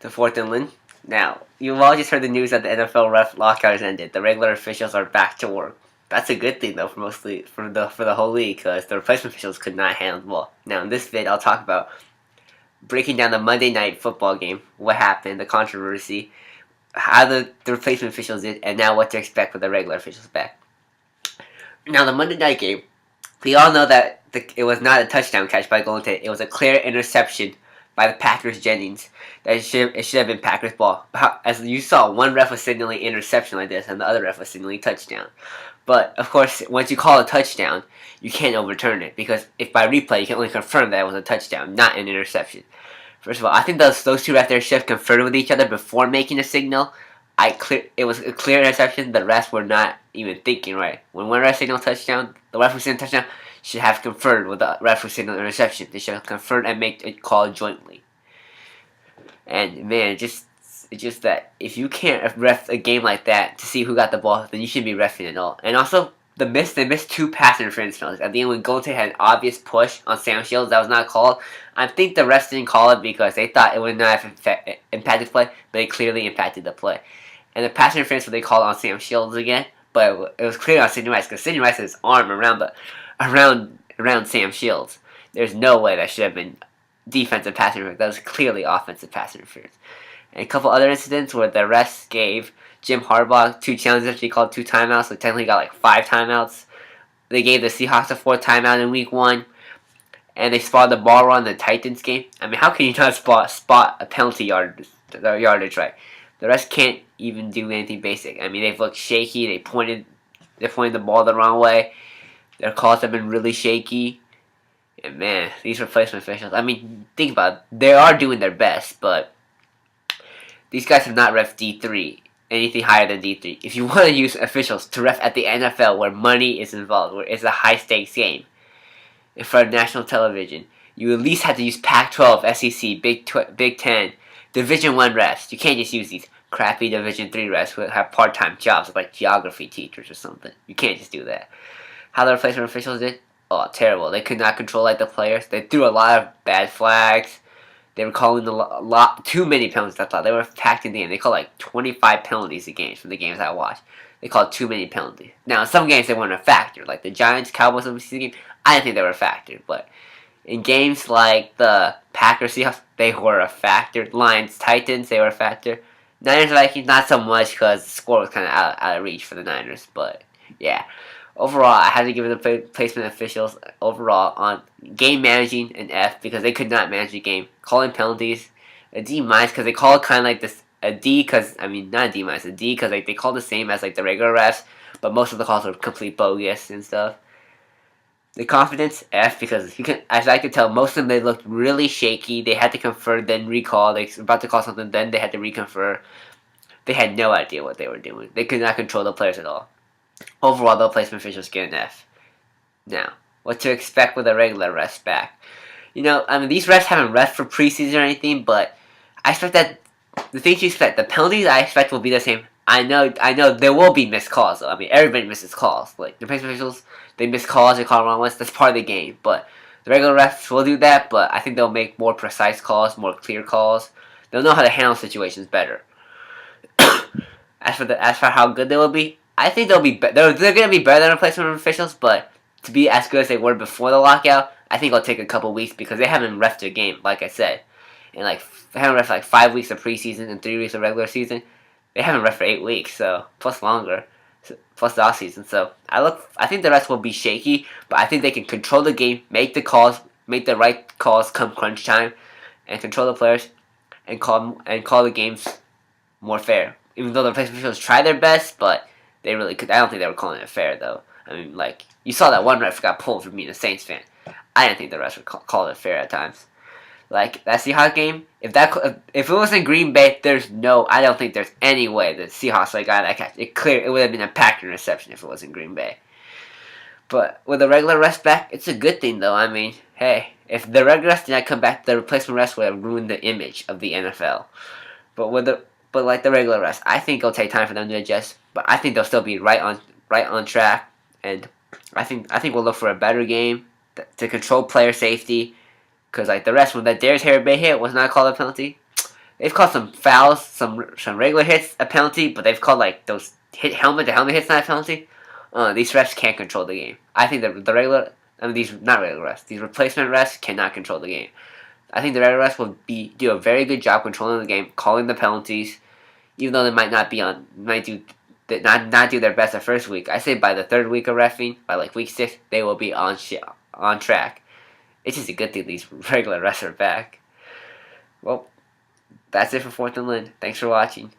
to 4th and Lynn. Now, you've all just heard the news that the NFL ref lockout has ended. The regular officials are back to work. That's a good thing though for the whole league because the replacement officials could not handle the ball. Now in this vid, I'll talk about breaking down the Monday night football game, what happened, the controversy, how the replacement officials did, and now what to expect with the regular officials back. Now the Monday night game, we all know that it was not a touchdown catch by Golden Tate. It was a clear interception by the Packers Jennings. That it should have been Packers ball. As you saw, one ref was signaling interception like this, and the other ref was signaling touchdown. But of course, once you call a touchdown, you can't overturn it because if by replay you can only confirm that it was a touchdown, not an interception. First of all, I think those two refs there should have conferred with each other before making a signal. It was a clear interception. The refs were not even thinking right. When one ref signaled touchdown, the ref who signaled touchdown should have conferred with the ref who signaled interception. They should have conferred and make a call jointly. And man, it's just that if you can't ref a game like that to see who got the ball, then you shouldn't be reffing at all. And also, they missed 2 pass interference penalties. At the end, when Golden Tate had an obvious push on Sam Shields, that was not called. I think the refs didn't call it because they thought it would not have impacted the play, but it clearly impacted the play. And the pass interference, they called on Sam Shields again, but it was clear on Sidney Rice because Sidney Rice had his arm around Sam Shields. There's no way that should have been defensive pass interference. That was clearly offensive pass interference. And a couple other incidents where the refs gave Jim Harbaugh 2 challenges after he called 2 timeouts, so technically got like 5 timeouts. They gave the Seahawks a 4th timeout in week 1. And they spotted the ball run in the Titans game. I mean, how can you not spot a penalty yardage right? The refs can't even do anything basic. I mean, they've looked shaky. They pointed the ball the wrong way. Their calls have been really shaky. And man, these replacement officials, I mean, think about it. They are doing their best, but these guys have not ref D3, anything higher than D3. If you want to use officials to ref at the NFL where money is involved, where it's a high-stakes game, in front of national television, you at least have to use Pac-12, SEC, Big Ten, Division 1 refs. You can't just use these crappy Division 3 refs who have part-time jobs like geography teachers or something. You can't just do that. How the replacement officials did? Oh, terrible. They could not control like the players. They threw a lot of bad flags. They were calling too many penalties, I thought. They were packed in the game. They called like 25 penalties a game from the games I watched. They called too many penalties. Now, in some games, they weren't a factor. Like the Giants, Cowboys, game, I didn't think they were a factor. But in games like the Packers-Seahawks, they were a factor. Lions, Titans, they were a factor. Niners, Vikings, not so much because the score was kind of out of reach for the Niners. But, yeah. Overall, I had to give the placement officials overall on game managing an F because they could not manage the game. Calling penalties, a D- because they call it kind of like this, a D because, I mean, not a D-, a D because like, they call the same as like the regular refs, but most of the calls are complete bogus and stuff. The confidence, F, because as I could tell, most of them, they looked really shaky. They had to confer, then recall. They were about to call something, then they had to reconfer. They had no idea what they were doing. They could not control the players at all. Overall, the placement officials get an F. Now, what to expect with a regular refs back? You know, I mean, these refs haven't refed for preseason or anything, but I expect that the things you expect, the penalties I expect will be the same. I know there will be missed calls, though. I mean, everybody misses calls. Like, the placement officials, they miss calls, they call wrong ones. That's part of the game. But the regular refs will do that, but I think they'll make more precise calls, more clear calls. They'll know how to handle situations better. As for how good they will be, I think they'll be they're going to be better than replacement officials, but to be as good as they were before the lockout, I think it'll take a couple weeks because they haven't refed a game, like I said. And they haven't refed like 5 weeks of preseason and 3 weeks of regular season. They haven't refed for 8 weeks, so plus longer, plus the off season. So I think the rest will be shaky, but I think they can control the game, make the right calls come crunch time, and control the players, and call the games more fair. Even though the replacement officials try their best, but they really could. I don't think they were calling it fair, though. I mean, like, you saw that one ref got pulled for being a Saints fan. I didn't think the refs would call it fair at times. Like, that Seahawks game, if it was in Green Bay, I don't think there's any way the Seahawks got that catch. It would have been a Packer interception if it was in Green Bay. But with the regular refs back, it's a good thing, though. I mean, hey, if the regular refs did not come back, the replacement refs would have ruined the image of the NFL. But like the regular refs, I think it'll take time for them to adjust. But I think they'll still be right on track, and I think we'll look for a better game to control player safety. Because like the rest, when that Darius Harry Bay hit was not called a penalty, They've called some fouls, some regular hits a penalty, but they've called like those helmet to helmet hits not a penalty. These refs can't control the game. I think the regular, I mean these not regular refs, these replacement refs cannot control the game. I think the regular refs will do a very good job controlling the game, calling the penalties, even though they might not be on, might do not do their best the first week. I say by the third week of reffing, by like week 6, they will be on track. It's just a good thing these regular refs are back. Well, that's it for Fourth and Lynn. Thanks for watching.